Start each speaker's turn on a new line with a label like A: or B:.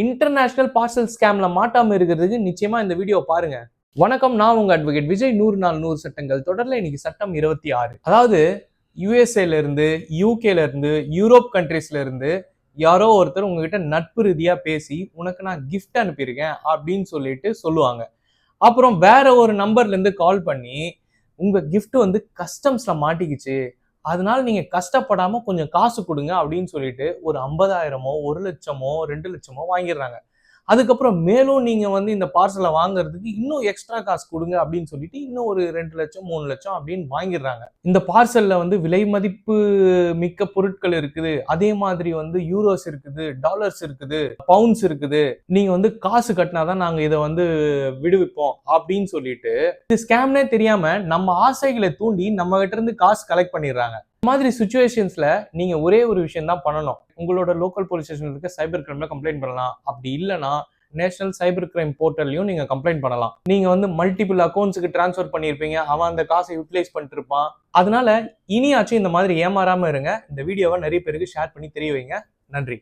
A: International parcel ஸ்கேம்ல மாட்டாம இருக்கிறதுக்கு நிச்சயமா இந்த வீடியோ பாருங்க. வணக்கம், நான் உங்க அட்வொகேட் விஜய். 100 நாள் 100 சட்டங்கள் தொடர்ல இன்னைக்கு சட்டம் 26. அதாவது யூஎஸ்ஏல இருந்து, யூகேல இருந்து, யூரோப் கண்ட்ரீஸ்ல இருந்து யாரோ ஒருத்தர் உங்ககிட்ட நட்பு ரீதியா பேசி உனக்கு நான் கிஃப்ட் அனுப்பியிருக்கேன் அப்படின்னு சொல்லிட்டு சொல்லுவாங்க. அப்புறம் வேற ஒரு நம்பர்ல இருந்து கால் பண்ணி உங்க கிஃப்ட் வந்து கஸ்டம்ஸ்ல மாட்டிக்கிச்சு, அதனால நீங்க கஷ்டப்படாம கொஞ்சம் காசு கொடுங்க அப்படின்னு சொல்லிட்டு ஒரு 50,000மோ 1,00,000மோ 2,00,000மோ வாங்கிடுறாங்க. அதுக்கப்புறம் மேலும் நீங்க வந்து இந்த பார்சலை வாங்குறதுக்கு இன்னும் எக்ஸ்ட்ரா காசு கொடுங்க அப்படின்னு சொல்லிட்டு இன்னும் ஒரு 2,00,000 3,00,000 அப்படின்னு வாங்கிடுறாங்க. இந்த பார்சல்ல வந்து விலை மதிப்பு மிக்க பொருட்கள் இருக்குது, அதே மாதிரி வந்து யூரோஸ் இருக்குது, டாலர்ஸ் இருக்குது, பவுண்ட்ஸ் இருக்குது, நீங்க வந்து காசு கட்டினாதான் நாங்க இதை வந்து விடுவிப்போம் அப்படின்னு சொல்லிட்டு இது ஸ்கேம்னே தெரியாம நம்ம ஆசைகளை தூண்டி நம்ம கிட்ட இருந்து காசு கலெக்ட் பண்ணிடுறாங்க. இந்த மாதிரி சுச்சுவேஷன்ஸ்ல நீங்க ஒரே ஒரு விஷயம் தான் பண்ணணும். உங்களோட லோக்கல் போலீஸ் ஸ்டேஷன்ல இருக்க சைபர் கிரைம்ல கம்ப்ளைண்ட் பண்ணலாம். அப்படி இல்லைன்னா நேஷனல் சைபர் கிரைம் போர்ட்டல்லையும் நீங்க கம்ப்ளைண்ட் பண்ணலாம். நீங்க வந்து மல்டிபிள் அக்கௌண்ட்ஸுக்கு டிரான்ஸ்ஃபர் பண்ணியிருப்பீங்க, அவன் அந்த காசை யூட்டிலைஸ் பண்ணிட்டு இருப்பான். அதனால இனியாச்சும் இந்த மாதிரி ஏமாறாம இருங்க. இந்த வீடியோவை நிறைய பேருக்கு ஷேர் பண்ணி தெரிய வைங்க. நன்றி.